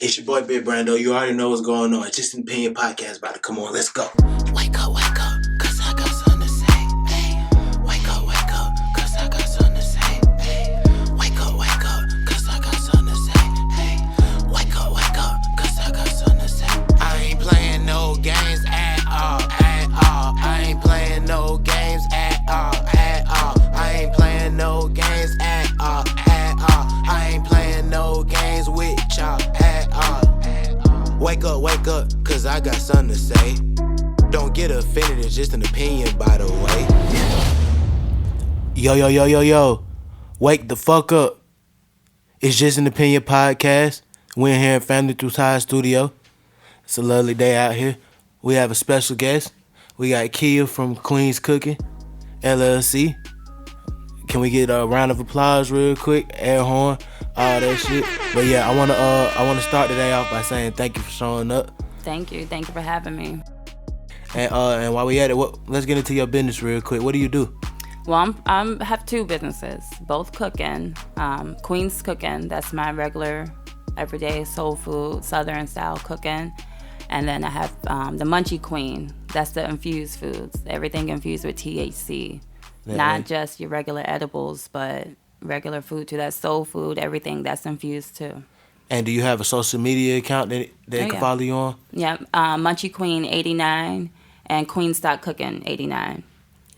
It's your boy Big Brando. You already know what's going on. It's Just an Opinion Podcast about to come on. Let's go. Wake up, cause I got something to say. Hey. Wake up, cause I got something to say. Hey. Wake up, cause I got something to say. Hey. Wake up, cause I got something to say. I ain't playing no games at all, at all. I ain't playing no games at all, at all. I ain't playing no games at all, at all. I ain't playing no games with y'all at all. Wake up, cause I got something to say. Don't get offended, it's just an opinion, by the way. Yo. Wake the fuck up. It's Just an Opinion Podcast. We're in here in Family Through Ties Studio. It's a lovely day out here. We have a special guest. We got Kia from Queen's Cooking, LLC. Can we get a round of applause real quick? Air horn, all that shit. But yeah, I wanna start today off by saying thank you for showing up. Thank you for having me. And while we at it, let's get into your business real quick. What do you do? Well, I have two businesses, both cooking. Queen's Cooking, that's my regular, everyday soul food, Southern style cooking. And then I have the Munchie Queen, that's the Infused Foods, everything infused with THC. Yeah, not just your regular edibles, but regular food too. That's soul food, everything that's infused too. And do you have a social media account that can follow you on? Yeah, Munchie Queen 89 and Queen.Cooking 89.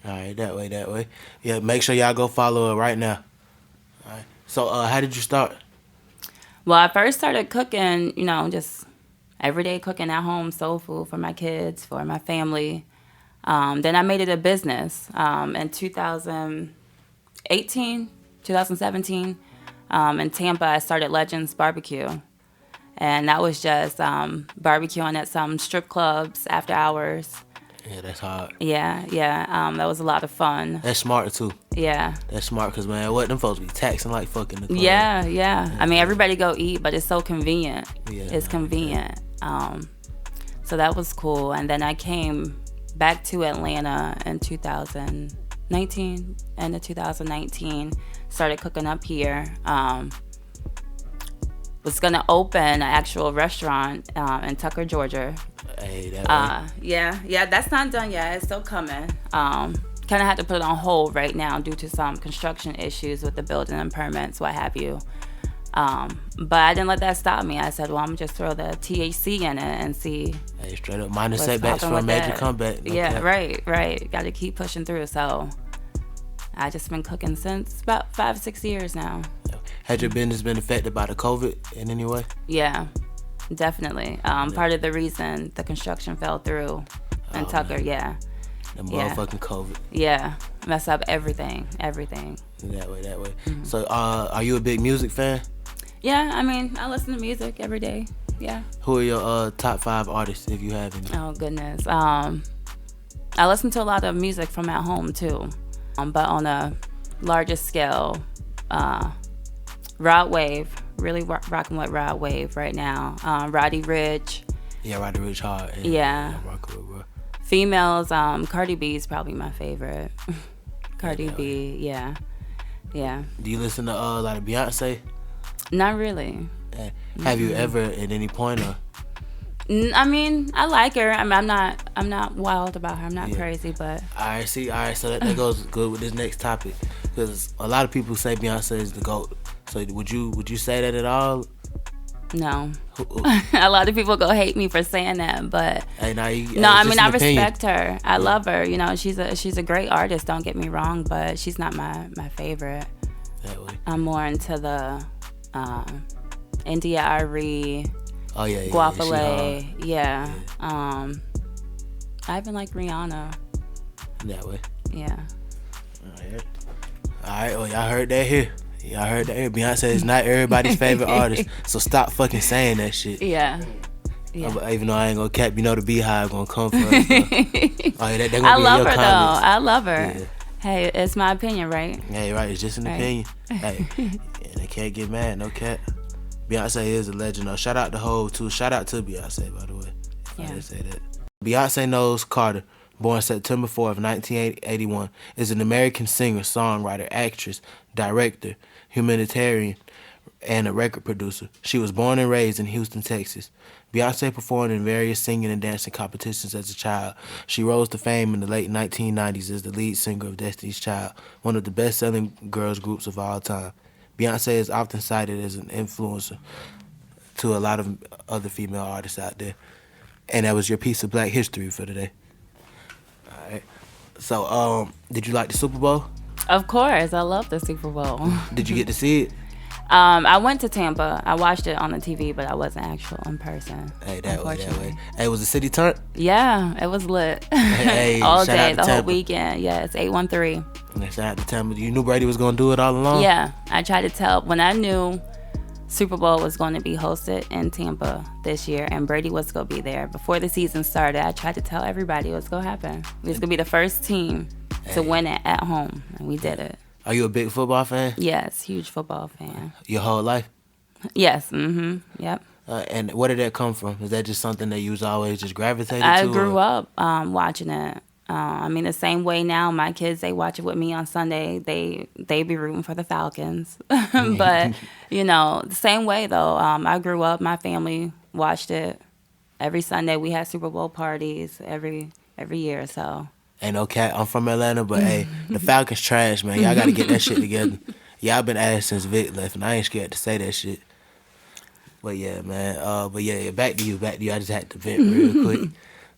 All right, that way. Yeah, make sure y'all go follow her right now. All right. So, how did you start? Well, I first started cooking, just everyday cooking at home, soul food for my kids, for my family. Then I made it a business in 2017. In Tampa, I started Legends Barbecue. And that was just barbecuing at some strip clubs after hours. Yeah, that's hard. Yeah. That was a lot of fun. That's smart, too. Yeah. That's smart because, man, them folks be taxing like fucking the club. Yeah. I mean, everybody go eat, but it's so convenient. Yeah, it's convenient. So that was cool. And then I came back to Atlanta in 2019, end of 2019, started cooking up here. Was gonna open an actual restaurant in Tucker, Georgia. Hey, that yeah, that's not done yet. It's still coming. Kind of had to put it on hold right now due to some construction issues with the building and permits, what have you. But I didn't let that stop me. I said, well, I'm gonna just throw the THC in it and see. Hey, straight up, minor setbacks for a major comeback. Right. Got to keep pushing through. So I just been cooking since about 5-6 years now. Has your business been affected by the COVID in any way? Yeah, definitely. Part of the reason the construction fell through in Tucker, man. yeah. The motherfucking COVID. Yeah, mess up everything. That way. Mm-hmm. So, are you a big music fan? Yeah, I mean, I listen to music every day. Yeah. Who are your top 5 artists, if you have any? Oh, goodness. I listen to a lot of music from at home, too. But on a larger scale, Rod Wave. Really rocking with Rod Wave right now. Roddy Ricch. Yeah, Roddy Ricch hard. Yeah. Rockin' with, bro. Females, Cardi B is probably my favorite. Cardi B, yeah. Do you listen to a lot of Beyonce? Not really. Have you ever at any point? Or? I mean, I like her. I mean, I'm not wild about her. I'm not crazy, but. All right. So that goes good with this next topic, because a lot of people say Beyonce is the GOAT. So would you say that at all? No. A lot of people go hate me for saying that, but hey, I respect her. I love her. She's a great artist. Don't get me wrong, but she's not my favorite. That way. I'm more into the India Arie. Oh yeah. Guapale. Yeah. I even like Rihanna. That way. Yeah. All right. Well, y'all heard that here. Beyonce is not everybody's favorite artist, so stop fucking saying that shit. Yeah. Even though I ain't gonna cap, the Beehive gonna come for us. I love her though. I love her. Yeah. Hey, it's my opinion, right? Hey, right. It's just an opinion. Hey, and I can't get mad. No cap. Beyonce is a legend though. Shout out to Hov too. Shout out to Beyonce, by the way. I didn't say that. Beyonce Knowles Carter, born September 4th, 1981, is an American singer, songwriter, actress, director, humanitarian, and a record producer. She was born and raised in Houston, Texas. Beyonce performed in various singing and dancing competitions as a child. She rose to fame in the late 1990s as the lead singer of Destiny's Child, one of the best-selling girls groups of all time. Beyonce is often cited as an influencer to a lot of other female artists out there. And that was your piece of Black history for today. All right. So, did you like the Super Bowl? Of course, I love the Super Bowl. Did you get to see it? I went to Tampa. I watched it on the TV, but I wasn't actual in person. Hey, that way. Hey, was the city turned? Yeah, it was lit. Hey, all shout day, out to the whole Tampa. weekend. Yeah, it's 813. Shout out to Tampa. You knew Brady was going to do it all along? Yeah, I tried to tell when I knew Super Bowl was going to be hosted in Tampa this year and Brady was going to be there. Before the season started, I tried to tell everybody what's going to happen. We was going to be the first team to win it at home, and we did it. Are you a big football fan? Yes, huge football fan. Your whole life? Yes, yep. And where did that come from? Is that just something that you was always just gravitated to? I grew up watching it. I mean, the same way now, my kids, they watch it with me on Sunday. They be rooting for the Falcons. But, the same way, though. I grew up, my family watched it. Every Sunday, we had Super Bowl parties every year, so. Ain't no cat. I'm from Atlanta, but hey, the Falcons trash, man. Y'all got to get that shit together. Y'all been asked since Vic left, and I ain't scared to say that shit. But yeah, man. Back to you. I just had to vent real quick.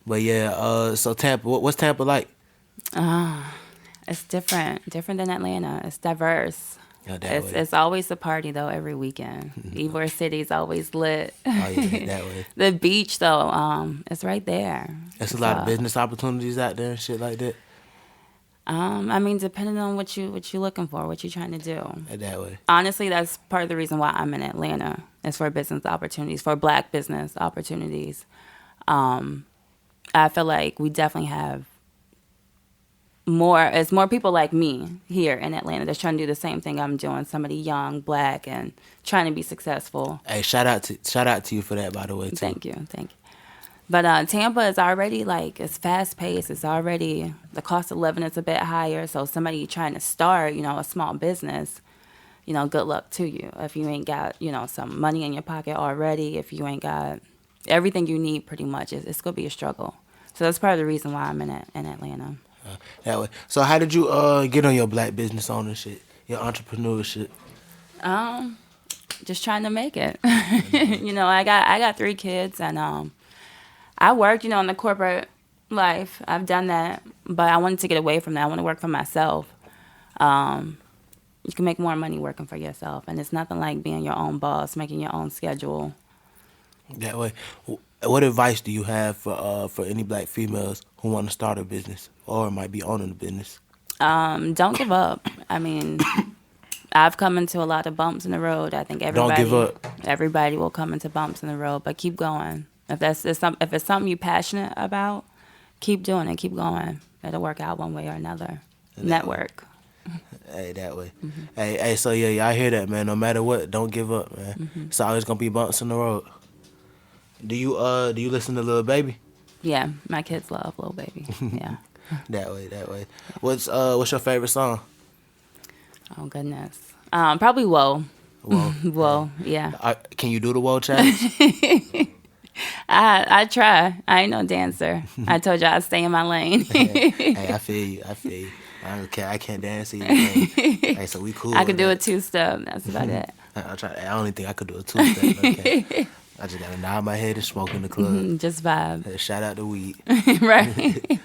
But yeah, so Tampa, what's Tampa like? It's different than Atlanta. It's diverse. Oh, it's always a party though every weekend. Ybor City's always lit. Oh yeah, that way. The beach though, it's right there. There's a lot of business opportunities out there and shit like that. I mean, depending on what you looking for, what you trying to do. That way. Honestly, that's part of the reason why I'm in Atlanta. It's for business opportunities, for Black business opportunities. I feel like we definitely have more people like me here in Atlanta that's trying to do the same thing I'm doing. Somebody young, Black, and trying to be successful. Hey, shout out to you for that, by the way, too. Thank you. But Tampa is already it's fast paced. It's already, the cost of living is a bit higher. So somebody trying to start, a small business, good luck to you. If you ain't got, some money in your pocket already, if you ain't got everything you need pretty much, it's going to be a struggle. So that's part of the reason why I'm in Atlanta. That way. So how did you get on your Black business ownership, your entrepreneurship? Just trying to make it. I got 3 kids and I worked, in the corporate life. I've done that, but I wanted to get away from that. I want to work for myself. You can make more money working for yourself, and it's nothing like being your own boss, making your own schedule. That way. What advice do you have for any Black females who want to start a business or might be owning a business? Don't give up. I mean, I've come into a lot of bumps in the road. I think everybody. Don't give up. Everybody will come into bumps in the road, but keep going. If it's something you're passionate about, keep doing it. Keep going. It'll work out one way or another. Network. Hey, that way. Mm-hmm. Hey, so yeah, I hear that, man. No matter what, don't give up, man. Mm-hmm. It's always gonna be bumps in the road. Do you listen to Lil Baby? Yeah, my kids love Lil Baby. Yeah. That way. What's your favorite song? Oh goodness. Probably Whoa. Whoa. Whoa. Yeah. Can you do the Whoa challenge? I try. I ain't no dancer. I told you I'd stay in my lane. Hey, I feel you. I can't dance either. Hey, so we cool. I could do a 2-step. That's about it. I'll try. I only think I could do a 2-step. Okay. I just gotta nod my head and smoke in the club. Just vibe. Hey, shout out to weed. Right.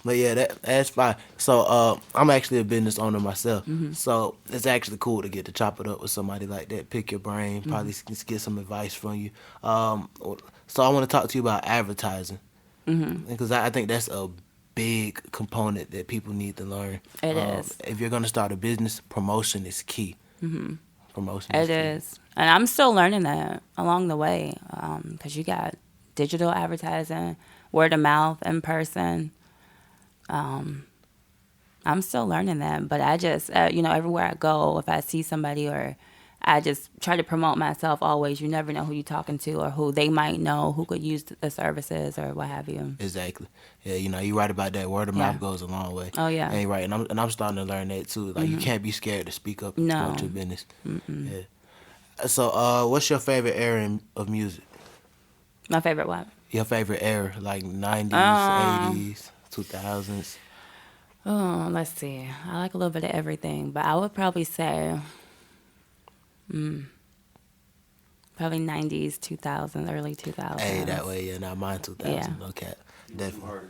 But yeah, that's fine. So I'm actually a business owner myself. So it's actually cool to get to chop it up with somebody like that, pick your brain, probably get some advice from you. So I want to talk to you about advertising. Because I think that's a big component that people need to learn. It is. If you're going to start a business, promotion is key. Promotion is It key. is. And I'm still learning that along the way because you got digital advertising, word of mouth, in person. I'm still learning that, but I just, everywhere I go, if I see somebody or I just try to promote myself always. You never know who you're talking to or who they might know who could use the services or what have you. Exactly. Yeah, you're right about that. Word of mouth goes a long way. Oh, yeah. And you're right. And I'm starting to learn that, too. Like, you can't be scared to speak up about your business. Yeah. So, what's your favorite era of music? My favorite what? Your favorite era, like 90s, 80s, 2000s. Oh, let's see. I like a little bit of everything, but I would probably say probably 90s, 2000s, early 2000s. Hey, that way, yeah, not mine 2000. Yeah. Okay, definitely.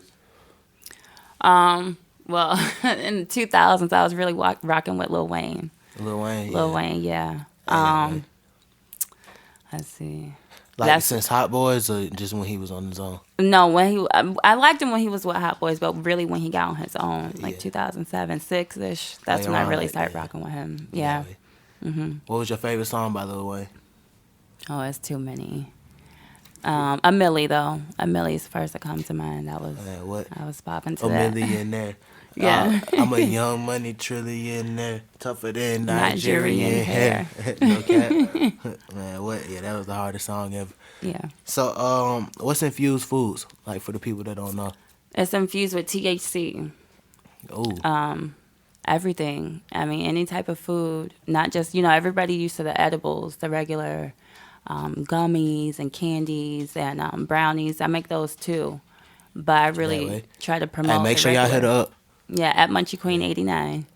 Well, in the 2000s, I was really rocking with Lil Wayne. Lil Wayne, Lil Wayne, yeah. Let's see. Like since Hot Boys or just when he was on his own? No, I liked him when he was with Hot Boys, but really when he got on his own, like 2007, 6-ish, that's when I really started rocking with him. Yeah. What was your favorite song by Lil Wayne? Oh, it's too many. A Millie, though. A Millie's first that comes to mind. That was, I was popping to that. A millionaire. Yeah. I'm a young money trillionaire, tougher than Nigerian hair. No cap. Man, what? Yeah, that was the hardest song ever. Yeah. So, what's Infused Foods? Like, for the people that don't know. It's infused with THC. Oh. Everything. I mean, any type of food. Not just, everybody used to the edibles, the regular gummies and candies and brownies. I make those too. But I really try to promote. And make sure y'all hit her up. Yeah, at Munchie Queen 89.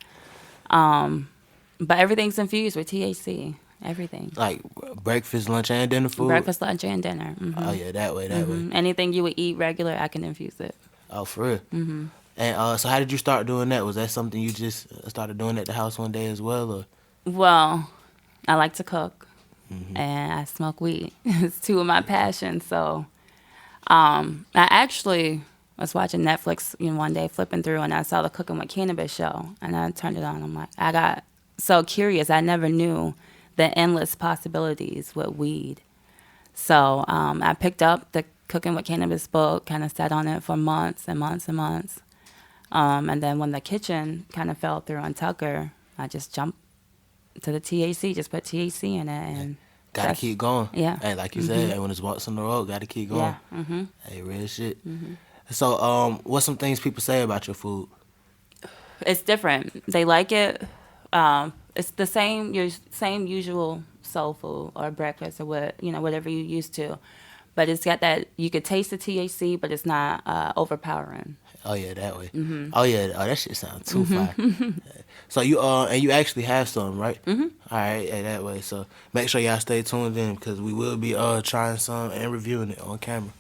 But everything's infused with THC. Everything. Like breakfast, lunch, and dinner food? Breakfast, lunch, and dinner. Mm-hmm. Oh, yeah, that way. Anything you would eat regular, I can infuse it. Oh, for real? Mm-hmm. And so how did you start doing that? Was that something you just started doing at the house one day as well? Or? Well, I like to cook. And I smoke weed. It's two of my passions. So I actually was watching Netflix one day, flipping through, and I saw the Cooking with Cannabis show. And I turned it on. I'm like, I got so curious. I never knew the endless possibilities with weed. So I picked up the Cooking with Cannabis book, kind of sat on it for months and months and months. And then when the kitchen kind of fell through on Tucker, I just jumped to the THC, just put THC in it. And gotta keep going. Yeah. Hey, like you said, when it's walks on the road, gotta keep going. Yeah. Hey, real shit. So, what's some things people say about your food? It's different. They like it. It's the same usual soul food or breakfast or whatever you used to. But it's got that, you could taste the THC, but it's not overpowering. Oh, yeah, that way. Oh, yeah. Oh, that shit sounds too fire. So, you actually have some, right? All right, yeah, that way. So, make sure y'all stay tuned in because we will be trying some and reviewing it on camera.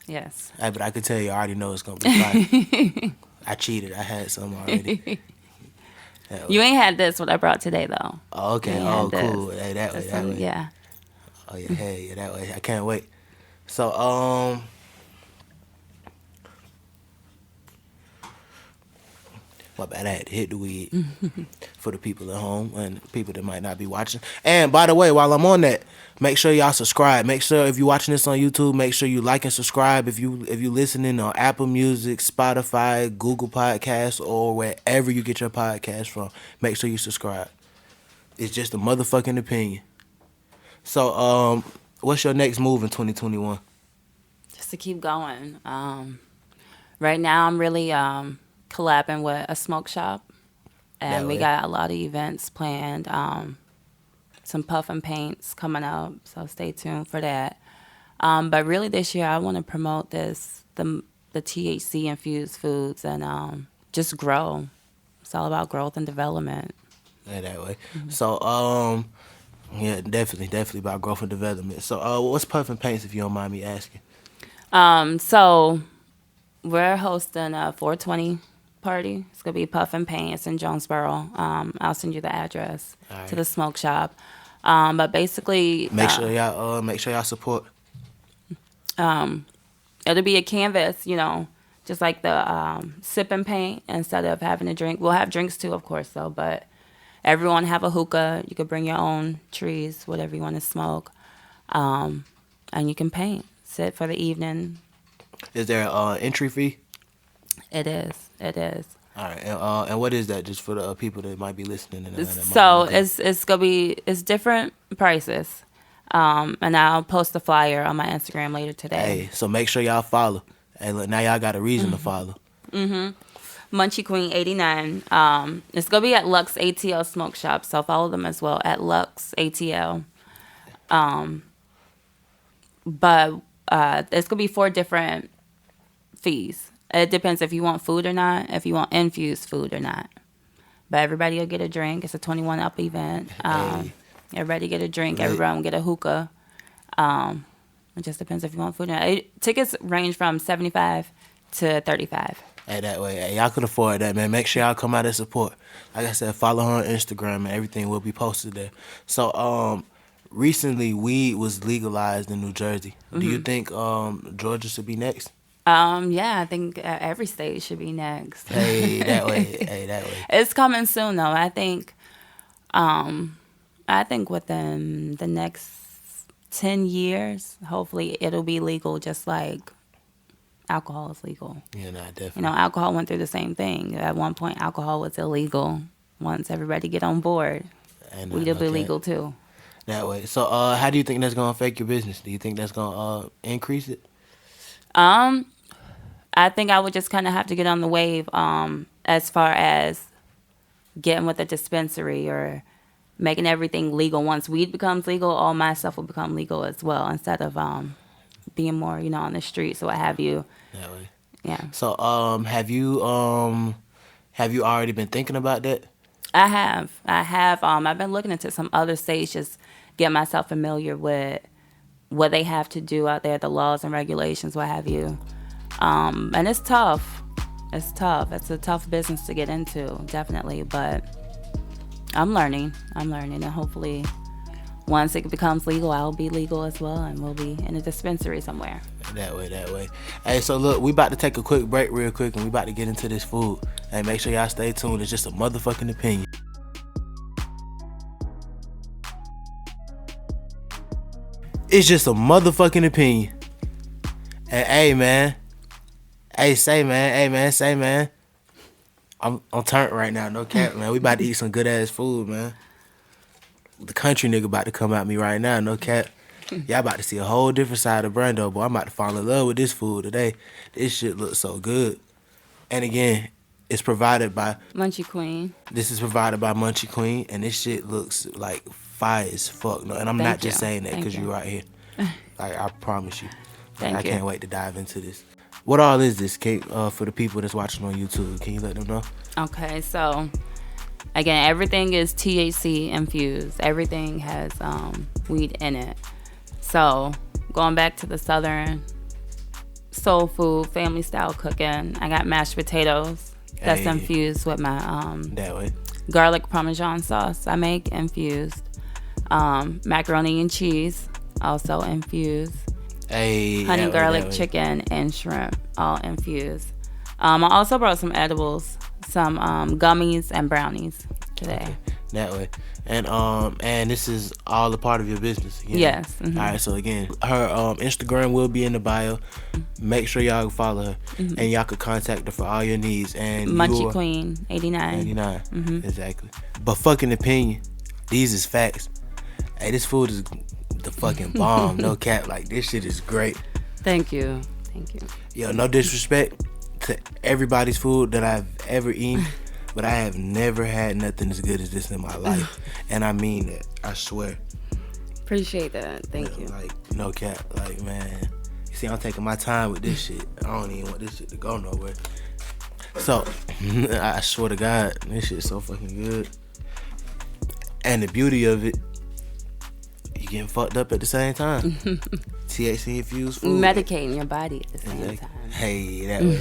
Yes. Hey, but I can tell you, I already know it's going to be fire. I cheated. I had some already. You ain't had this, what I brought today, though. Oh, okay. Oh, cool. Hey, that way. Yeah. Oh, yeah, hey, yeah, that way. I can't wait. So, my bad, I had to hit the weed for the people at home and people that might not be watching. And by the way, while I'm on that, make sure y'all subscribe. Make sure if you're watching this on YouTube, make sure you like and subscribe. If you listening on Apple Music, Spotify, Google Podcasts, or wherever you get your podcast from, make sure you subscribe. It's just a motherfucking opinion. So, what's your next move in 2021? Just to keep going. Right now, I'm really collabing with a smoke shop, and we got a lot of events planned. Some puff and paints coming up, so stay tuned for that. But really, this year I want to promote the THC infused foods and just grow. It's all about growth and development. Yeah, that way. So, yeah, definitely about growth and development. So, what's puff and paints, if you don't mind me asking? So we're hosting a 420 party. It's gonna be Puff and Paint. It's in Jonesboro. I'll send you the address to the smoke shop. But basically, make sure y'all support. It'll be a canvas, just like the sip and paint. Instead of having a drink, we'll have drinks too, of course, though. But everyone have a hookah. You could bring your own trees, whatever you want to smoke, and you can paint. Sit for the evening. Is there an entry fee? It is. All right, and what is that? Just for the people that might be listening. So it's different prices, and I'll post the flyer on my Instagram later today. Hey, so make sure y'all follow. Hey, look, now y'all got a reason to follow. Munchie Queen 89. It's gonna be at Lux ATL Smoke Shop, so follow them as well at Lux ATL. But it's gonna be 4 different fees. It depends if you want food or not, if you want infused food or not. But everybody will get a drink. It's a 21 up event. Everybody get a drink. Right. Everyone will get a hookah. It just depends if you want food or not. Tickets range from $75 to $35. Hey, that way. Hey, y'all can afford that, man. Make sure y'all come out and support. Like I said, follow her on Instagram, and everything will be posted there. So, recently, weed was legalized in New Jersey. Do you think Georgia should be next? Yeah, I think every state should be next. Hey, that way. Hey, that way. It's coming soon, though. I think within the next 10 years, hopefully, it'll be legal, just like alcohol is legal. Yeah, nah, definitely. You know, alcohol went through the same thing. At one point, alcohol was illegal. Once everybody get on board, weed will be legal too. That way. So, how do you think that's gonna affect your business? Do you think that's gonna increase it? I think I would just kind of have to get on the wave as far as getting with a dispensary or making everything legal. Once weed becomes legal, all my stuff will become legal as well, instead of being more, on the streets or what have you. That way. Yeah. So, have you already been thinking about that? I have. I've been looking into some other states, just get myself familiar with what they have to do out there, the laws and regulations, what have you. And it's tough. It's tough. It's a tough business to get into, definitely. But I'm learning, and hopefully once it becomes legal, I'll be legal as well, and we'll be in a dispensary somewhere. That way. Hey, so look, we about to take a quick break real quick, and we about to get into this food. Hey, make sure y'all stay tuned. It's just a motherfucking opinion. It's just a motherfucking opinion. And hey, man. Say, man. I'm turned right now, no cap, man. We about to eat some good ass food, man. The country nigga about to come at me right now, no cap. Y'all about to see a whole different side of Brando, boy. I'm about to fall in love with this food today. This shit looks so good. And again, it's provided by Munchie Queen. This is provided by Munchie Queen, and this shit looks like fire as fuck. No, and I'm not just saying that because you're right here. Like, I promise you. I can't wait to dive into this. What all is this, Kate, for the people that's watching on YouTube? Can you let them know? Okay, so again, everything is THC infused. Everything has weed in it. So going back to the Southern soul food, family style cooking, I got mashed potatoes that's infused with my that way. Garlic Parmesan sauce I make infused. Macaroni and cheese also infused. Honey garlic chicken and shrimp all infused. I also brought some edibles, some gummies and brownies today. Okay. That way. And this is all a part of your business. Yes. Mm-hmm. All right, so again, her Instagram will be in the bio. Make sure y'all follow her, and y'all can contact her for all your needs. And Munchie Queen 89. Mm-hmm. Exactly. But fucking opinion, these is facts. Hey, this food is the fucking bomb. No cap. Like, this shit is great. Thank you. Yo, no disrespect to everybody's food that I've ever eaten, but I have never had nothing as good as this in my life. And I mean that. I swear. Appreciate that. Thank you. Like, no cap. Like, man. You see, I'm taking my time with this shit. I don't even want this shit to go nowhere. So, I swear to God, this shit is so fucking good. And the beauty of it, you getting fucked up at the same time. THC infused food. Medicating your body at the same time. Hey, that way.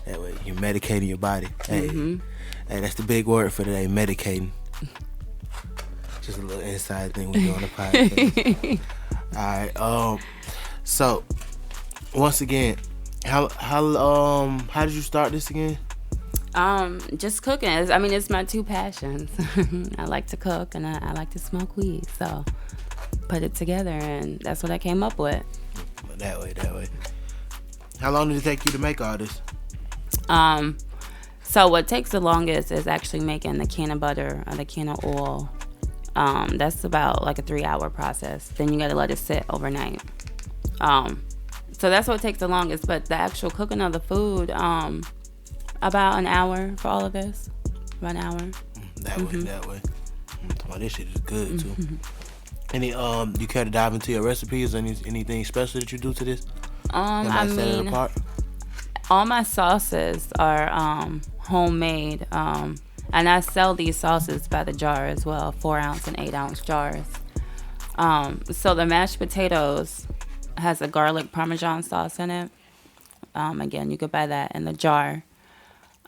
That way. You're medicating your body. Hey, hey, that's the big word for today, medicating. Just a little inside thing we do on the podcast. Alright, so once again, how did you start this again? Just cooking. It's my two passions. I like to cook and I like to smoke weed, so put it together, and that's what I came up with. That way. How long did it take you to make all this? So what takes the longest is actually making the can of butter or the can of oil. That's about like a 3-hour process. Then you got to let it sit overnight. So that's what takes the longest. But the actual cooking of the food, about an hour for all of this. About an hour. That way. Oh, this shit is good too. Any you care to dive into your recipes? Anything special that you do to this? I mean, all my sauces are homemade, and I sell these sauces by the jar as well, 4-ounce and 8-ounce jars. So the mashed potatoes has a garlic parmesan sauce in it. Again, you could buy that in the jar.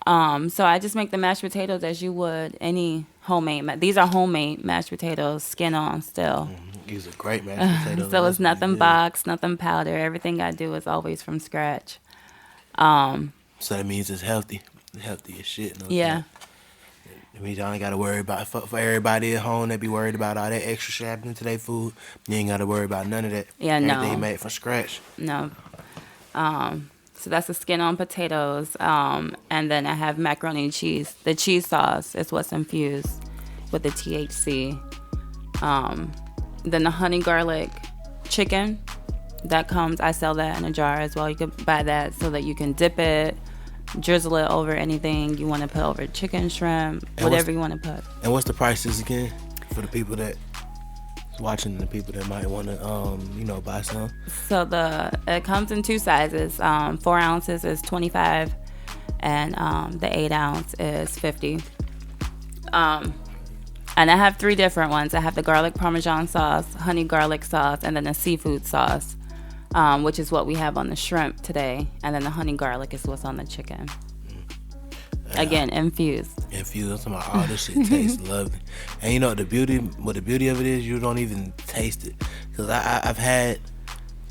So I just make the mashed potatoes as you would any homemade. These are homemade mashed potatoes, skin on still. These are great mashed potatoes. So it's nothing boxed, nothing powder. Everything I do is always from scratch. So that means it's healthy as shit. No Yeah. It means y'all ain't got to worry about, for everybody at home, they be worried about all that extra shit happening to their food. You ain't got to worry about none of that. Yeah, no. Everything made from scratch. No. So that's the skin on potatoes. And then I have macaroni and cheese. The cheese sauce is what's infused with the THC. Then the honey garlic chicken that comes, I sell that in a jar as well. You could buy that so that you can dip it, drizzle it over anything you want to put over chicken, shrimp, whatever you want to put. And what's the prices again for the people that watching, the people that might want to buy some? So it comes in 2 sizes. 4 ounces is $25, and the 8 ounce is $50. And I have 3 different ones. I have the garlic parmesan sauce, honey garlic sauce, and then a seafood sauce, which is what we have on the shrimp today. And then the honey garlic is what's on the chicken. Again, infused. Infused. I'm talking about all this shit tastes lovely. And you know the beauty of it is you don't even taste it. Because I've had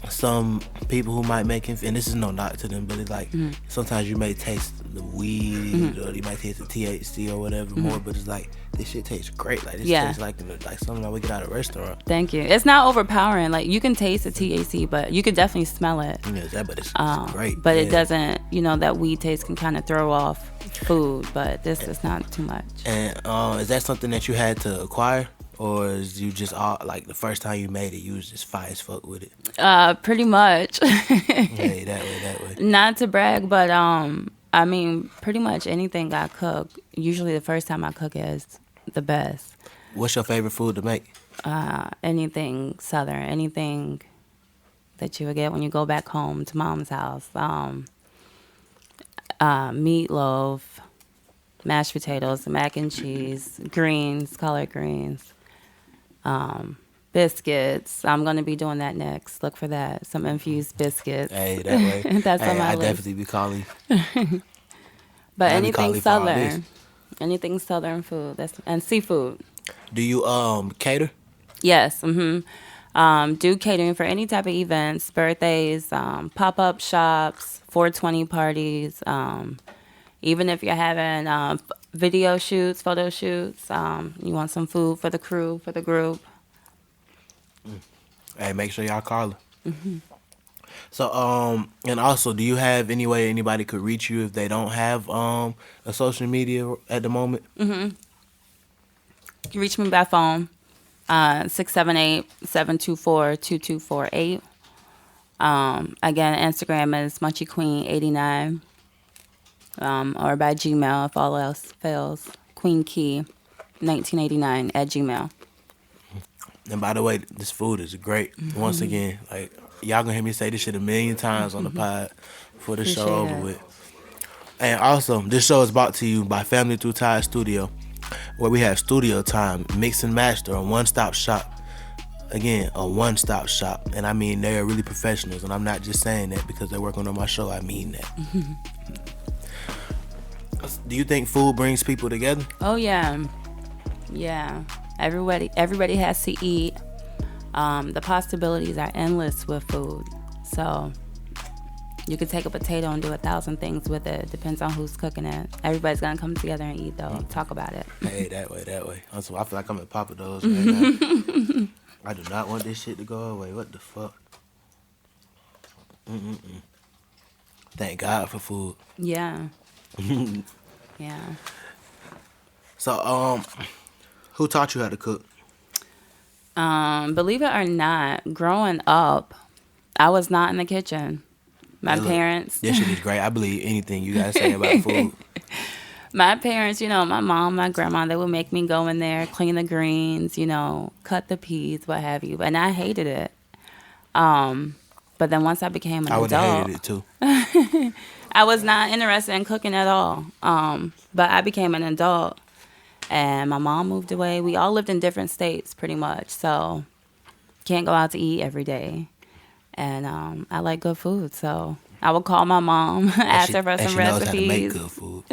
some people who might make it, and this is no knock to them, but it's like sometimes you may taste the weed or you might taste the THC or whatever more, but it's like this shit tastes great. Like this tastes like something I would get out of a restaurant. Thank you. It's not overpowering. Like you can taste the THC, but you could definitely smell it. Yeah, but it's great. But it doesn't. That weed taste can kind of throw off food, but this is not too much. And is that something that you had to acquire? Or is you just like the first time you made it, you was just fire as fuck with it? Pretty much. Hey, that way. Not to brag, but I mean, pretty much anything I cook, usually the first time I cook is the best. What's your favorite food to make? Anything Southern, anything that you would get when you go back home to mom's house. Meatloaf, mashed potatoes, mac and cheese, greens, collard greens. Biscuits. I'm gonna be doing that next. Look for that. Some infused biscuits. Hey, that way. That's on my list. Definitely be calling. But anything Southern food. And seafood. Do you cater? Yes. Do catering for any type of events, birthdays, pop-up shops, 420 parties. Even if you're having video shoots, photo shoots, you want some food for the crew, for the group. Hey, make sure y'all call her. So, and also, do you have any way anybody could reach you if they don't have a social media at the moment? You can reach me by phone, 678-724-2248. Again, Instagram is MunchieQueen89. Or by Gmail if all else fails. QueenKey1989 at Gmail. And by the way, this food is great. Once again, like y'all gonna hear me say this shit a million times on the pod before the show over with. And also, this show is brought to you by Family Through Tide Studio, where we have studio time, mix and master, a one-stop shop. Again, a one-stop shop. And I mean, they're really professionals. And I'm not just saying that because they're working on my show. I mean that. Do you think food brings people together? Oh, yeah. Yeah. Everybody has to eat. The possibilities are endless with food. So you could take a potato and do 1,000 things with it. Depends on who's cooking it. Everybody's going to come together and eat, though. Talk about it. Hey, that way. Also, I feel like I'm at Papa Do's right now. I do not want this shit to go away. What the fuck? Thank God for food. Yeah. Yeah. So, who taught you how to cook? Believe it or not, growing up, I was not in the kitchen. My Hey, look, parents. this shit is great. I believe anything you guys say about food. My parents, my mom, my grandma, they would make me go in there, clean the greens, cut the peas, what have you. And I hated it. But then once I became an I would have adult, hated it too. I was not interested in cooking at all. But I became an adult, and my mom moved away. We all lived in different states pretty much, so can't go out to eat every day. And I like good food, so I would call my mom, ask her for some she recipes. knows how to make good food.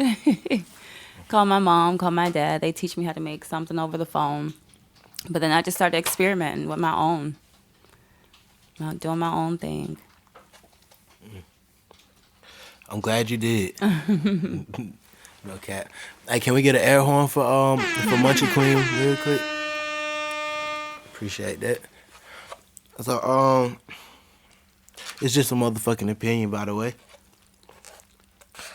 Call my mom, call my dad. They teach me how to make something over the phone. But then I just started experimenting with my own, doing my own thing. I'm glad you did. No cap. Hey, can we get an air horn for Munchie Queen real quick? Appreciate that. So it's just a motherfucking opinion, by the way.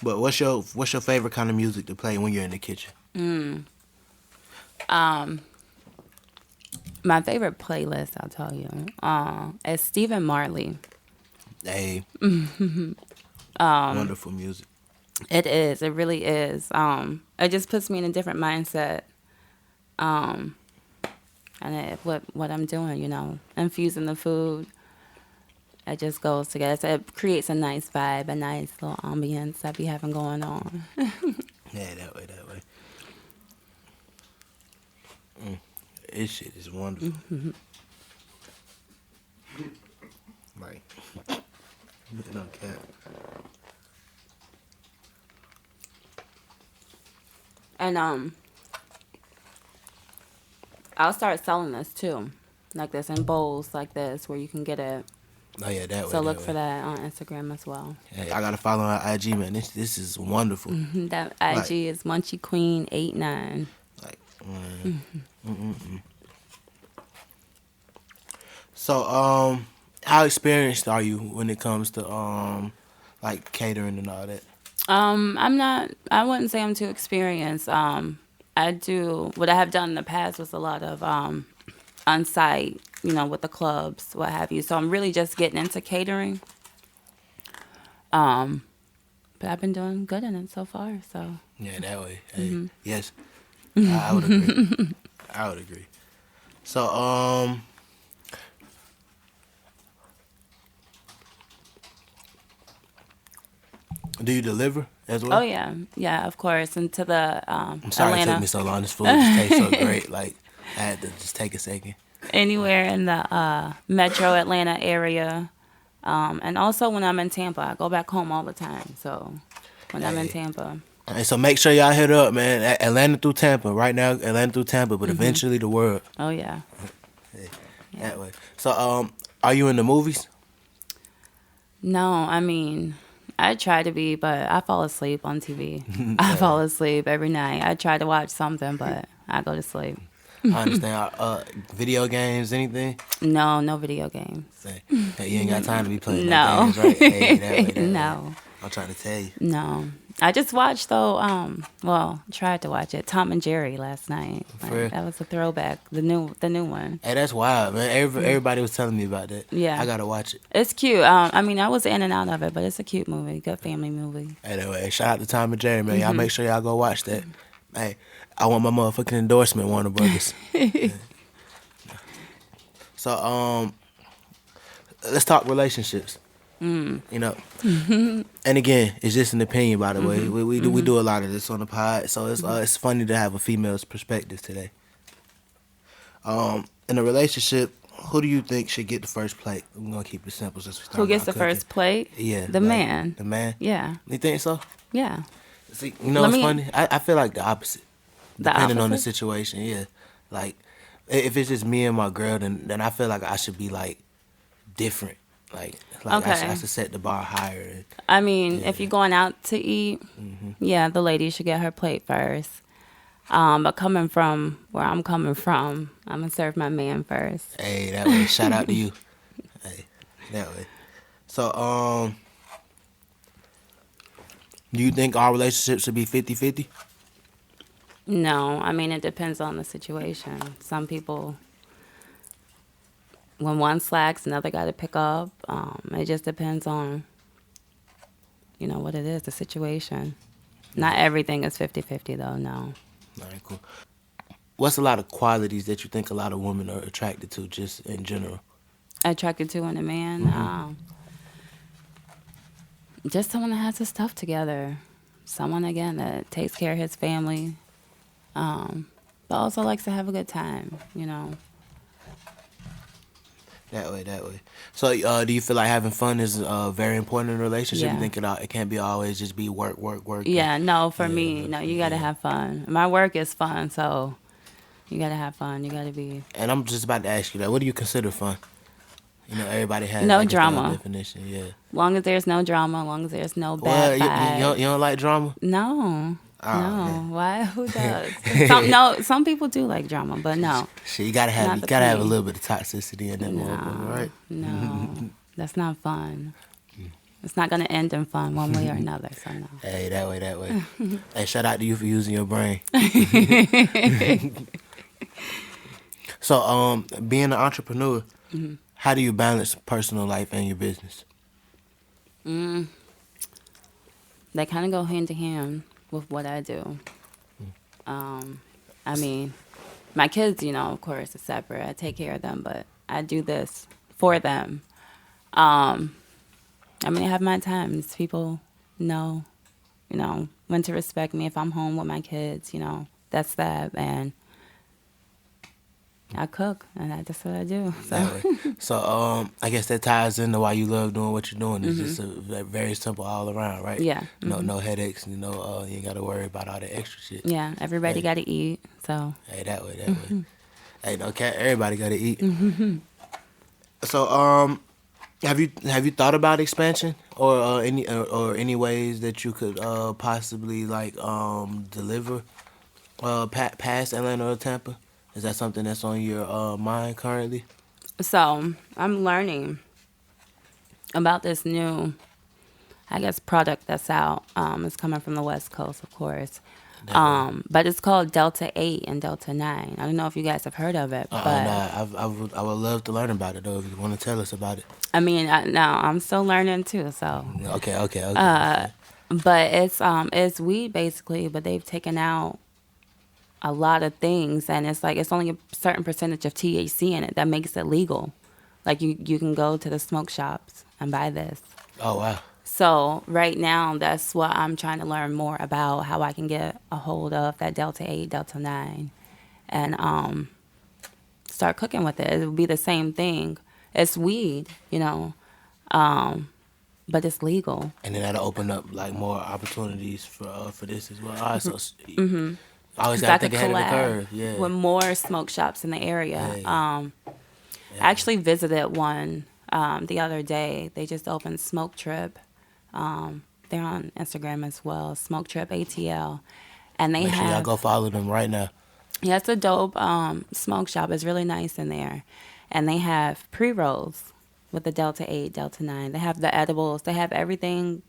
But what's your favorite kind of music to play when you're in the kitchen? My favorite playlist, I'll tell you, is Stephen Marley. Hey, wonderful music. It is. It really is. It just puts me in a different mindset. And what I'm doing, infusing the food, it just goes together. So it creates a nice vibe, a nice little ambience I be having going on. Yeah, that way. This shit is wonderful. Like, no cap. And I'll start selling this too, like this in bowls like this, where you can get it. Oh yeah, that way. So look for that on Instagram as well. Hey, I gotta follow our IG, man. This is wonderful. That IG is Munchie Queen 89. Like, So, how experienced are you when it comes to like catering and all that? I wouldn't say I'm too experienced. What I have done in the past was a lot of on site, with the clubs, what have you. So I'm really just getting into catering. But I've been doing good in it so far. So Yeah, that way. Hey, yes, I would agree. I would agree. So, do you deliver as well? Oh yeah, of course. And to the I'm sorry Atlanta, it took me so long. This food just tastes so great. Like, I had to just take a second. anywhere in the metro Atlanta area. And also when I'm in Tampa, I go back home all the time. So when I'm in Tampa. And so make sure y'all hit up, man. Atlanta through Tampa. Right now, Atlanta through Tampa, but eventually the world. Oh yeah. That way. So, are you in the movies? No, I mean, I try to be, but I fall asleep on TV. I fall asleep every night. I try to watch something, but I go to sleep. I understand. Video games, anything? No video games. Hey, you ain't got time to be playing No. no games, right? Hey, that way. No. I'm trying to tell you. No. I just watched though. Tried to watch it. Tom and Jerry last night. For real? That was a throwback. The new one. Hey, that's wild, man. Everybody was telling me about that. Yeah. I gotta watch it. It's cute. I was in and out of it, but it's a cute movie. Good family movie. Anyway, shout out to Tom and Jerry, man. Y'all make sure y'all go watch that. Hey, I want my motherfucking endorsement, Warner Brothers. So, let's talk relationships. And again, it's just an opinion, by the way. We do a lot of this on the pod, so it's funny to have a female's perspective today. In a relationship, who do you think should get the first plate? I'm gonna keep it simple since we started. Who gets the first plate? Yeah, The man. The man. Yeah. You think so? Yeah. See, what's funny? I feel like the opposite. Depending on the opposite? situation, yeah. Like, if it's just me and my girl, then I feel like I should be, like, different. Like Okay. I should set the bar higher. I mean, if you're going out to eat, yeah, the lady should get her plate first. But coming from where I'm coming from, I'm going to serve my man first. Hey, that way. Shout out to you. Hey, that way. So, Do you think our relationships should be 50-50? No, I mean, it depends on the situation. Some people, when one slacks, another got to pick up. It just depends on, what it is, the situation. Not everything is 50-50, though, no. All right, cool. What's a lot of qualities that you think a lot of women are attracted to, just in general? Attracted to in a man? Just someone that has his stuff together. Someone, again, that takes care of his family. But also likes to have a good time, That way. So, do you feel like having fun is very important in a relationship? Yeah. You think it can't be always just be work? Yeah, no, for me, no, you got to have fun. My work is fun, so you got to have fun. You got to be... And I'm just about to ask you that. What do you consider fun? Everybody has no their drama. own definition. Yeah. Long as there's no drama, long as there's no bad vibes. You don't like drama? No. Oh, no. man. Why? Who does? Some people do like drama, but no. Shit, you gotta have a little bit of toxicity in that motherfucker, right? No. That's not fun. It's not gonna end in fun one way or another, so no. Hey, that way. Hey, shout out to you for using your brain. So, being an entrepreneur, how do you balance personal life and your business? They kind of go hand to hand with what I do. I mean, my kids, of course, are separate. I take care of them, but I do this for them. I have my times. People know, when to respect me if I'm home with my kids, that's that. And I cook, and that's what I do. So, I guess that ties into why you love doing what you're doing. It's just very simple all around, right? Yeah. No headaches. You ain't got to worry about all the extra shit. Yeah, everybody got to eat. So. Hey, that way. Hey, no cat. Everybody got to eat. So, have you thought about expansion or any ways that you could possibly deliver past Atlanta or Tampa? Is that something that's on your mind currently? So I'm learning about this new, product that's out. It's coming from the West Coast, of course. But it's called Delta 8 and Delta 9. I don't know if you guys have heard of it. But I would love to learn about it, though, if you want to tell us about it. I'm still learning, too, so. Okay. But it's weed, basically, but they've taken out a lot of things, and it's only a certain percentage of THC in it that makes it legal. You can go to the smoke shops and buy this. Oh, wow. So right now, that's what I'm trying to learn more about, how I can get a hold of that Delta 8, Delta 9, and start cooking with it. It would be the same thing. It's weed, but it's legal. And then that'll open up more opportunities for this as well. Also, I always got to think ahead of the curve. Yeah. With more smoke shops in the area. I actually visited one the other day. They just opened Smoke Trip. They're on Instagram as well, Smoke Trip ATL. And they Make sure y'all go follow them right now. Yeah, it's a dope smoke shop. It's really nice in there. And they have pre-rolls with the Delta 8, Delta 9. They have the edibles. They have everything,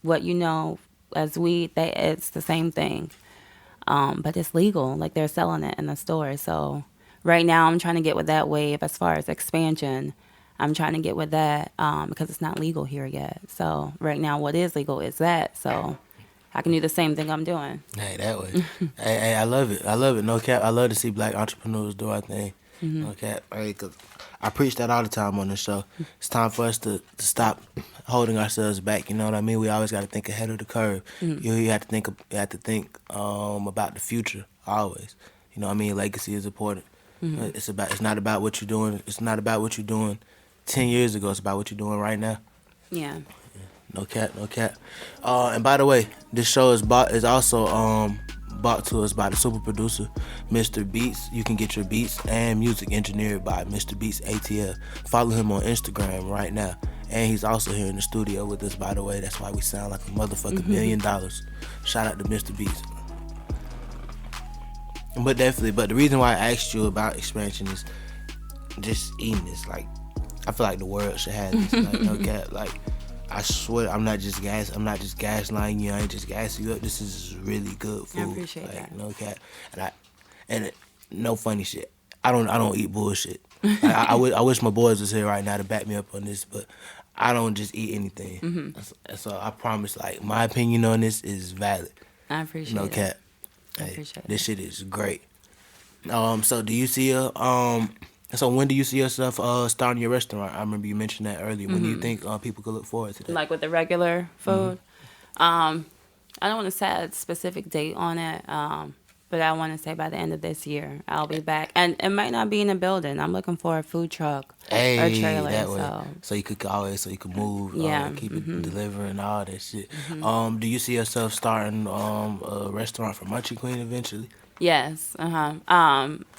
what as weed. It's the same thing. But it's legal. They're selling it in the store. So right now I'm trying to get with that wave as far as expansion. I'm trying to get with that because it's not legal here yet. So right now what is legal is that. So I can do the same thing I'm doing. Hey, that way. Hey, I love it. No cap. I love to see black entrepreneurs do our thing. No cap. Hey, 'cause I preach that all the time on the show. It's time for us to stop holding ourselves back. You know what I mean? We always got to think ahead of the curve. You have to think about the future always. You know what I mean? Legacy is important. It's not about what you're doing. It's not about what you're doing 10 years ago. It's about what you're doing right now. Yeah. No cap. And by the way, this show is also brought to us by the super producer, Mr. Beats. You can get your beats and music engineered by Mr. Beats ATL. Follow him on Instagram right now. And he's also here in the studio with us, by the way. That's why we sound like a motherfucking $1 million. Shout out to Mr. Beats. But the reason why I asked you about expansion is just eating this. I feel like the world should have this. No cap. I swear I'm not just gaslighting you. I ain't just gassing you up. This is really good food. I appreciate that. No cap. No funny shit. I don't eat bullshit. I wish my boys was here right now to back me up on this, but I don't just eat anything. Mm-hmm. So I promise, like, my opinion on this is valid. I appreciate it. No cap. I appreciate this shit is great. So do you see so when do you see yourself starting your restaurant? I remember you mentioned that earlier. When do you think people could look forward to that? Like with the regular food? I don't want to set a specific date on it, but I want to say by the end of this year, I'll be back. And it might not be in a building. I'm looking for a food truck or trailer. That way. So you could move, keep it delivering, all that shit. Do you see yourself starting a restaurant for Munchie Queen eventually? Yes.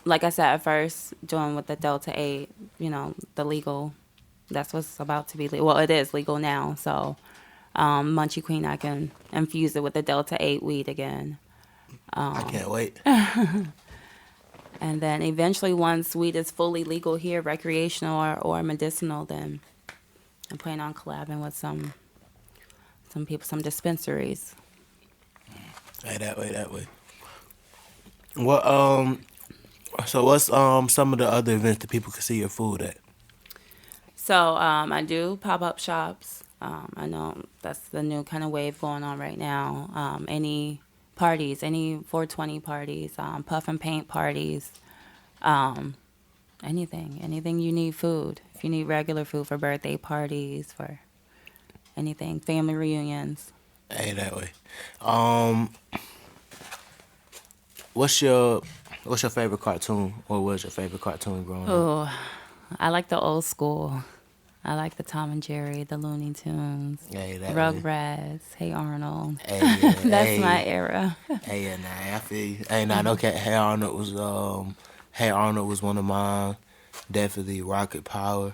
Like I said at first, doing with the Delta 8, the legal, that's what's about to be legal. Well, it is legal now. So Munchie Queen, I can infuse it with the Delta 8 weed again. I can't wait. And then eventually, once weed is fully legal here, recreational or medicinal, then I'm planning on collabing with some people, some dispensaries. Hey, that way. What so what's some of the other events that people can see your food at? So I do pop-up shops. I know that's the new kind of wave going on right now. Any parties, any 420 parties, puff and paint parties, anything you need food. If you need regular food for birthday parties, for anything, family reunions. Hey, that way. What's your favorite cartoon, or was your favorite cartoon growing up? Oh, I like the old school. I like the Tom and Jerry, the Looney Tunes, Rugrats, Hey Arnold. That's my era. I feel you. Okay. Hey Arnold was one of mine. Definitely Rocket Power.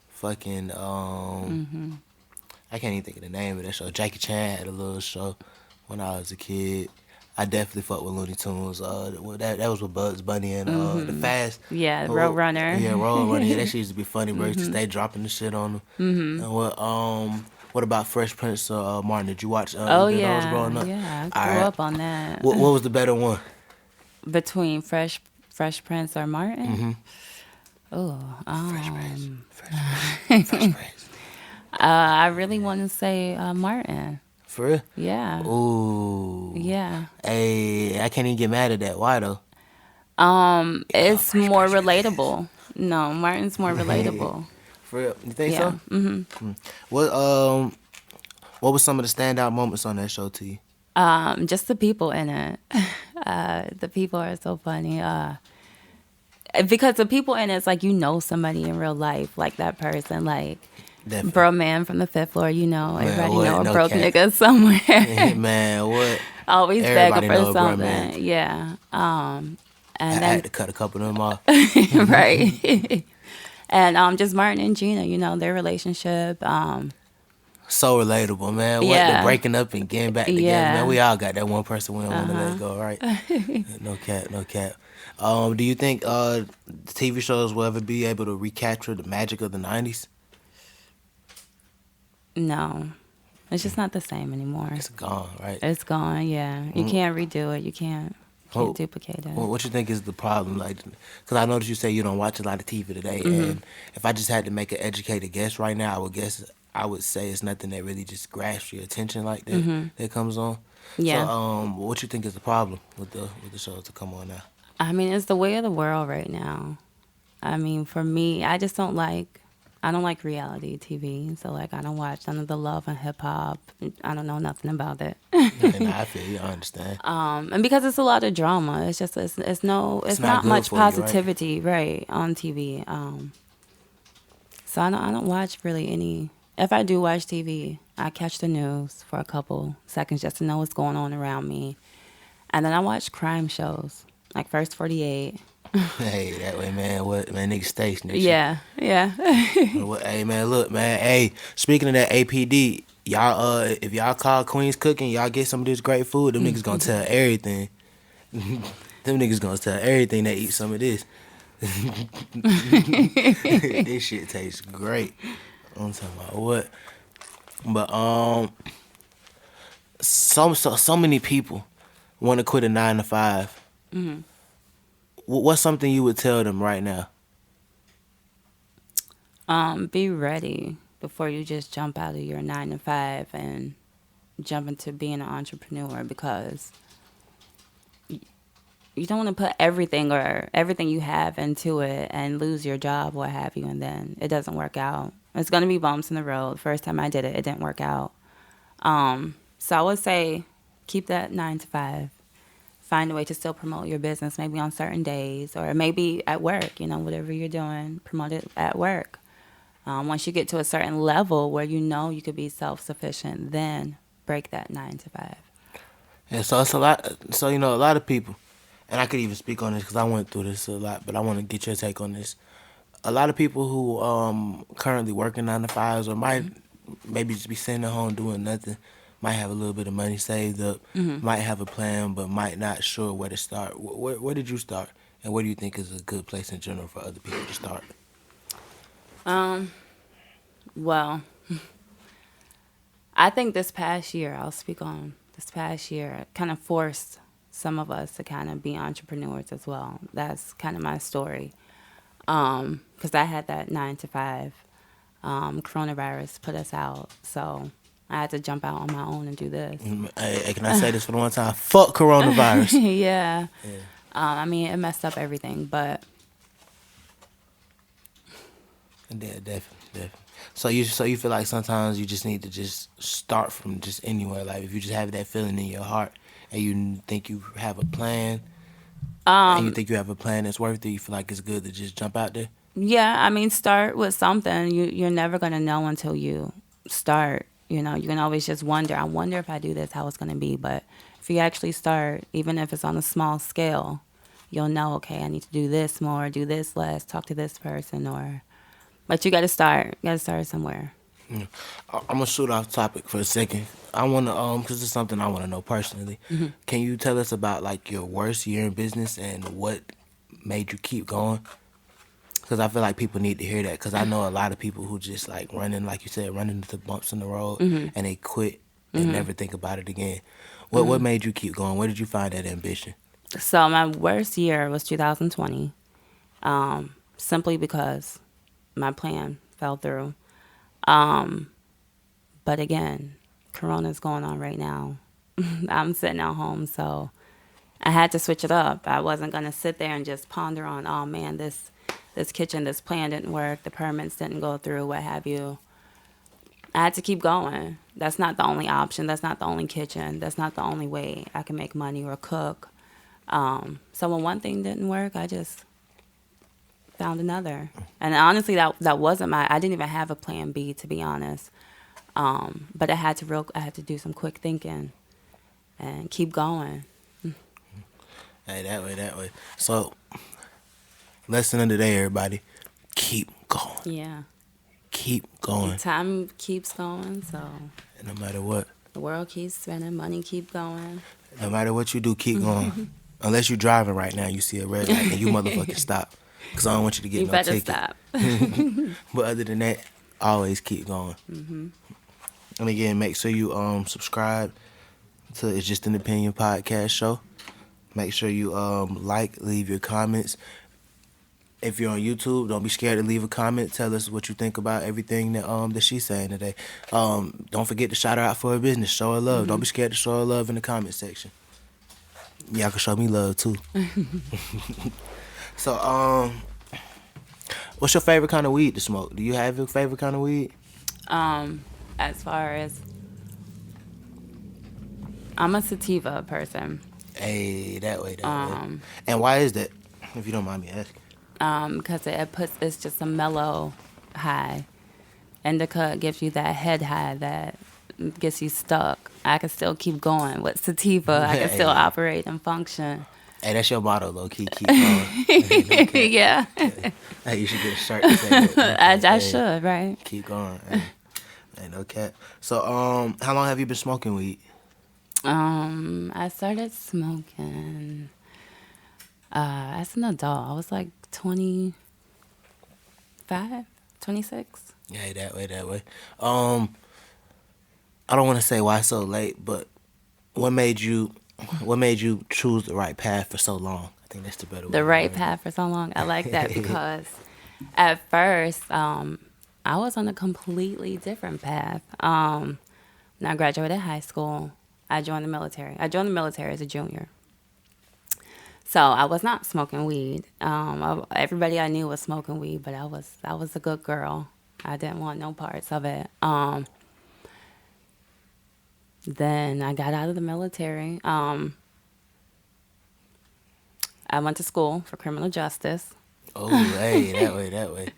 Fucking I can't even think of the name of that show. Jackie Chan had a little show when I was a kid. I definitely fuck with Looney Tunes. That was with Bugs Bunny and the Fast. Yeah, Roadrunner. Yeah, Roadrunner. Yeah, that shit used to be funny, bro. Used to stay dropping the shit on them. And what about Fresh Prince of Martin? Did you watch? Those growing up? Yeah, I grew up on that. What was the better one? Between Fresh Prince or Martin? Fresh Prince. I really want to say Martin. For real? Yeah. Ooh. Yeah. Hey, I can't even get mad at that. Why though? It's more relatable. No, Martin's more relatable. For real? You think so? Mm-hmm. What was some of the standout moments on that show to you? Just the people in it. The people are so funny. Because the people in it's like somebody in real life, like that person, like definitely. Bro man from the fifth floor, everybody know a broke nigga somewhere. Man, what? Always everybody begging for something. Man. Yeah. And I had to cut a couple of them off. Right. And just Martin and Gina, their relationship. So relatable, man. What the breaking up and getting back together, man. We all got that one person we don't want to let go, right? No cap. Do you think the TV shows will ever be able to recapture the magic of the 90s? No. It's just not the same anymore. It's gone, right? It's gone, yeah. You can't redo it. You can't duplicate it. Well, what you think is the problem? Like, because I noticed you say you don't watch a lot of TV today, and if I just had to make an educated guess right now, I would say it's nothing that really just grasps your attention like that that comes on. Yeah. So, what you think is the problem with the shows to come on now? I mean, it's the way of the world right now. I mean, for me, I don't like reality TV. So, like, I don't watch none of the Love and Hip Hop. I don't know nothing about it. I feel you. I understand. And because it's a lot of drama, it's just it's not much positivity, you, right, on TV. So I don't watch really any. If I do watch TV, I catch the news for a couple seconds just to know what's going on around me, and then I watch crime shows like First 48. Hey, that way, man. What, man? Niggas station. Yeah. Hey, man. Look, man. Hey, speaking of that APD, y'all. If y'all call Queen's Cooking, y'all get some of this great food. Them niggas gonna tell everything. Them niggas gonna tell everything they eat some of this. This shit tastes great. I'm talking about what. But so many people want to quit a 9 to 5. Hmm. What's something you would tell them right now? Be ready before you just jump out of your 9 to 5 and jump into being an entrepreneur, because you don't want to put everything you have into it and lose your job, what have you, and then it doesn't work out. It's going to be bumps in the road. First time I did it, it didn't work out. So I would say keep that 9 to 5. Find a way to still promote your business, maybe on certain days or maybe at work, whatever you're doing, promote it at work. Once you get to a certain level where you could be self-sufficient, then break that 9 to 5. Yeah, so it's a lot. So a lot of people, and I could even speak on this because I went through this a lot. But I want to get your take on this. A lot of people who currently working 9 to 5s or might maybe just be sitting at home doing nothing, might have a little bit of money saved up, might have a plan, but might not sure where to start. Where did you start, and where do you think is a good place in general for other people to start? Well, I think this past year, I'll speak on this past year, kind of forced some of us to kind of be entrepreneurs as well. That's kind of my story. Because I had that 9 to 5. Coronavirus put us out, so I had to jump out on my own and do this. Hey, can I say this for the one time? Fuck coronavirus. Yeah. I mean, it messed up everything, but Yeah, definitely. So you feel like sometimes you just need to just start from just anywhere. Like if you just have that feeling in your heart and you think you have a plan, and you think you have a plan that's worth it, you feel like it's good to just jump out there. yeah, I mean, start with something. You're never gonna know until you start. You can always just wonder. I wonder if I do this, how it's gonna be. But if you actually start, even if it's on a small scale, you'll know. Okay, I need to do this more, do this less, talk to this person, or. But you gotta start. You gotta start somewhere. Yeah. I'm gonna shoot off topic for a second. I wanna because it's something I wanna know personally. Can you tell us about like your worst year in business and what made you keep going? Because I feel like people need to hear that. Because I know a lot of people who just like running, like you said, running into bumps in the road, and they quit and never think about it again. What made you keep going? Where did you find that ambition? So my worst year was 2020, simply because my plan fell through. But again, Corona's going on right now. I'm sitting at home, so I had to switch it up. I wasn't gonna sit there and just ponder on, oh man, this kitchen, this plan didn't work, the permits didn't go through, what have you. I had to keep going. That's not the only option. That's not the only kitchen. That's not the only way I can make money or cook. So when one thing didn't work, I just found another. And honestly, that wasn't I didn't even have a plan B, to be honest. But I had to do some quick thinking and keep going. Hey, that way. So, lesson of the day, everybody. Keep going. Yeah. Keep going. Time keeps going, so No matter what. the world keeps spinning, money keep going. No matter what you do, keep going. Unless you're driving right now, you see a red light, and you motherfucking stop. Because I don't want you to get You no better ticket. stop. But other than that, always keep going. And again, make sure you subscribe to It's Just an Opinion podcast show. Make sure you leave your comments. If you're on YouTube, don't be scared to leave a comment. Tell us what you think about everything that she's saying today. Don't forget to shout her out for her business. Show her love. Don't be scared to show her love in the comment section. Y'all can show me love too. So, what's your favorite kind of weed to smoke? Do you have your favorite kind of weed? As far as I'm a sativa person. Hey, that way. And why is that? If you don't mind me asking. Because it's just a mellow high. Indica gives you that head high that gets you stuck. I can still keep going with sativa. I can still operate and function. Hey, that's your motto, low key. Keep going. Yeah. Hey, you should get a shirt to say that. I should, right? Keep going. Hey, no cap. So, how long have you been smoking weed? I started smoking as an adult. I was like 25, 26. Yeah, that way. I don't want to say why so late, but what made you choose the right path for so long? I think that's the better way. The to right word it. path for so long. I like that because at first, I was on a completely different path. When I graduated high school, I joined the military. I joined the military as a junior. So I was not smoking weed. Everybody I knew was smoking weed, but I was a good girl. I didn't want no parts of it. Then I got out of the military. I went to school for criminal justice. Oh, hey, that way.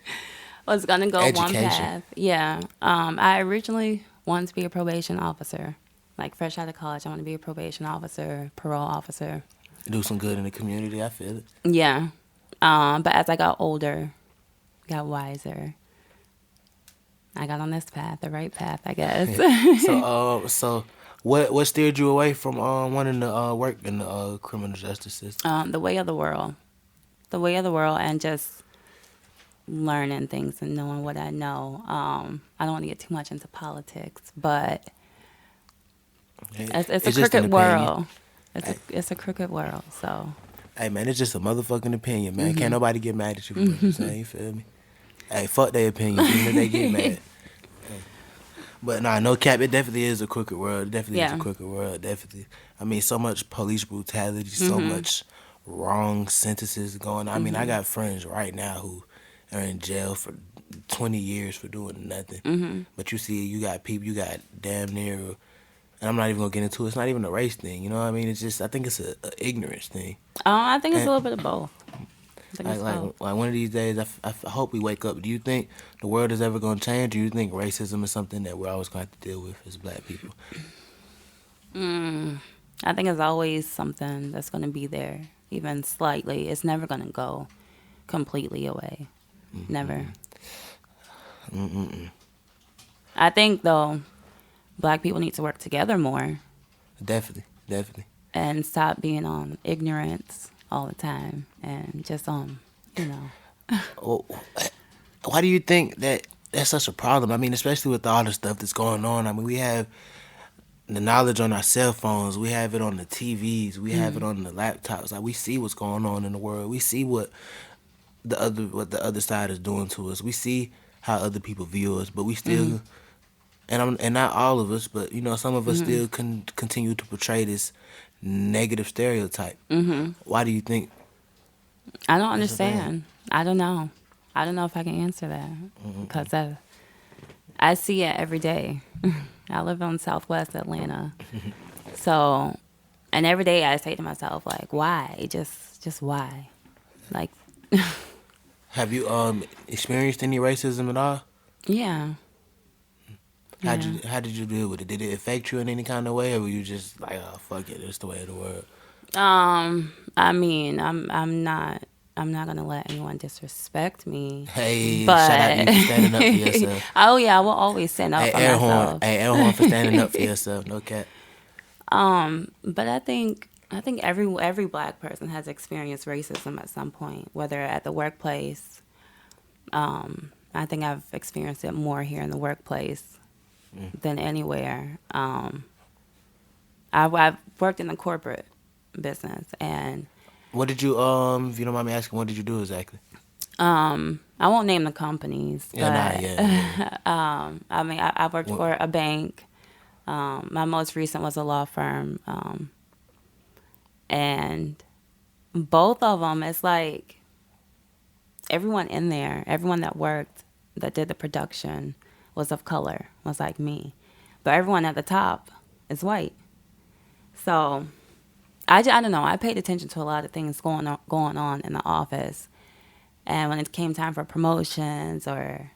I was gonna go one Education. path. Yeah. I originally wanted to be a probation officer. Like fresh out of college, I want to be a probation officer, parole officer. Do some good in the community. I feel it. Yeah. But as I got older, got wiser, I got on this path, the right path, I guess. So what steered you away from wanting to work in the criminal justice system? The way of the world. The way of the world and just learning things and knowing what I know. I don't want to get too much into politics, but it's a just an crooked opinion. world. It's a crooked world, so. Hey man, it's just a motherfucking opinion, man. Can't nobody get mad at you for what you're saying. You feel me? Hey, fuck their opinion, even if they get mad. But nah, no cap, it definitely is a crooked world. It definitely is a crooked world, definitely. I mean, so much police brutality, so much wrong sentences going on. I mean, I got friends right now who are in jail for 20 years for doing nothing. But you see, you got people, you got damn near, and I'm not even going to get into it, it's not even a race thing, you know what I mean? It's just, I think it's a ignorance thing. I think it's a little bit of both. Like one of these days, I hope we wake up. Do you think the world is ever going to change? Do you think racism is something that we're always going to have to deal with as black people? I think it's always something that's going to be there, even slightly. It's never going to go completely away. Never. I think, though, black people need to work together more. Definitely. And stop being on ignorance all the time and just Well, why do you think that that's such a problem? I mean, especially with all the stuff that's going on. I mean, we have the knowledge on our cell phones. We have it on the TVs. We have it on the laptops. Like, we see what's going on in the world. We see what the other side is doing to us. We see how other people view us, but we still, and not all of us, but you know, some of us still continue to portray this negative stereotype. Why do you think? I don't understand. I don't know. I don't know if I can answer that because I see it every day. I live in Southwest Atlanta, so and every day I say to myself like, why? Just why? Like, have you experienced any racism at all? Yeah. How did you deal with it? Did it affect you in any kind of way, or were you just like, oh fuck it, it's the way of the world? I mean, I'm not gonna let anyone disrespect me. Hey, but shout out to you for standing up for yourself. Oh yeah, I will always stand up for myself. Air horn for standing up for yourself. No cap. But I think every black person has experienced racism at some point, whether at the workplace. I think I've experienced it more here in the workplace than anywhere. I've worked in the corporate business, and what did you if you don't mind me asking, what did you do exactly? I won't name the companies, but I mean, I worked for a bank. My most recent was a law firm, and both of them, it's like everyone in there, everyone that worked, that did the production, was of color, was like me, but everyone at the top is white. So I don't know. I paid attention to a lot of things going on in the office, and when it came time for promotions or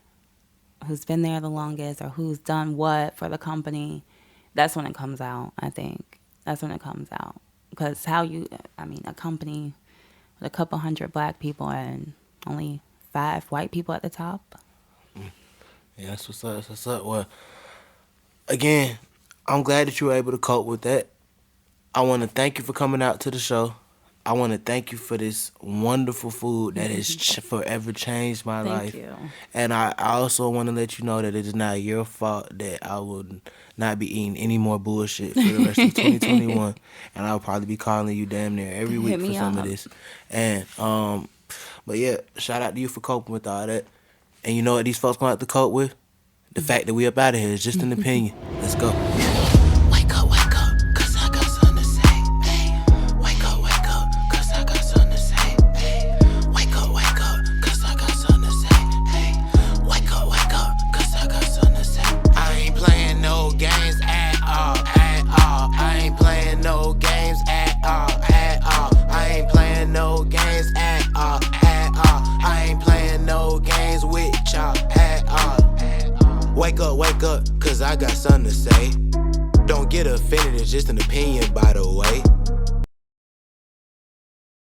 who's been there the longest or who's done what for the company, that's when it comes out. I think that's when it comes out, because a company with a couple hundred black people and only 5 white people at the top. Yeah, that's what's up. Well, again, I'm glad that you were able to cope with that. I want to thank you for coming out to the show. I want to thank you for this wonderful food that has forever changed my life. Thank you. And I also want to let you know that it is not your fault that I will not be eating any more bullshit for the rest of 2021. And I'll probably be calling you damn near every week for some of this. And, but yeah, shout out to you for coping with all that. And you know what these folks gonna have to cope with? The fact that we up out of here is just an opinion. Let's go. Wake up, cause I got something to say. Hey. Wake up, cause I got something to say. Hey. Wake up, cause I got something to say. Hey. Wake up, cause I got something to say. I ain't playing no games at all, at all. I ain't playing no games at all, at all. I ain't playing no games at all, at all. I ain't playing no games with y'all at all. Wake up, cause I got something to say. Don't get offended, it's just an opinion, by the way.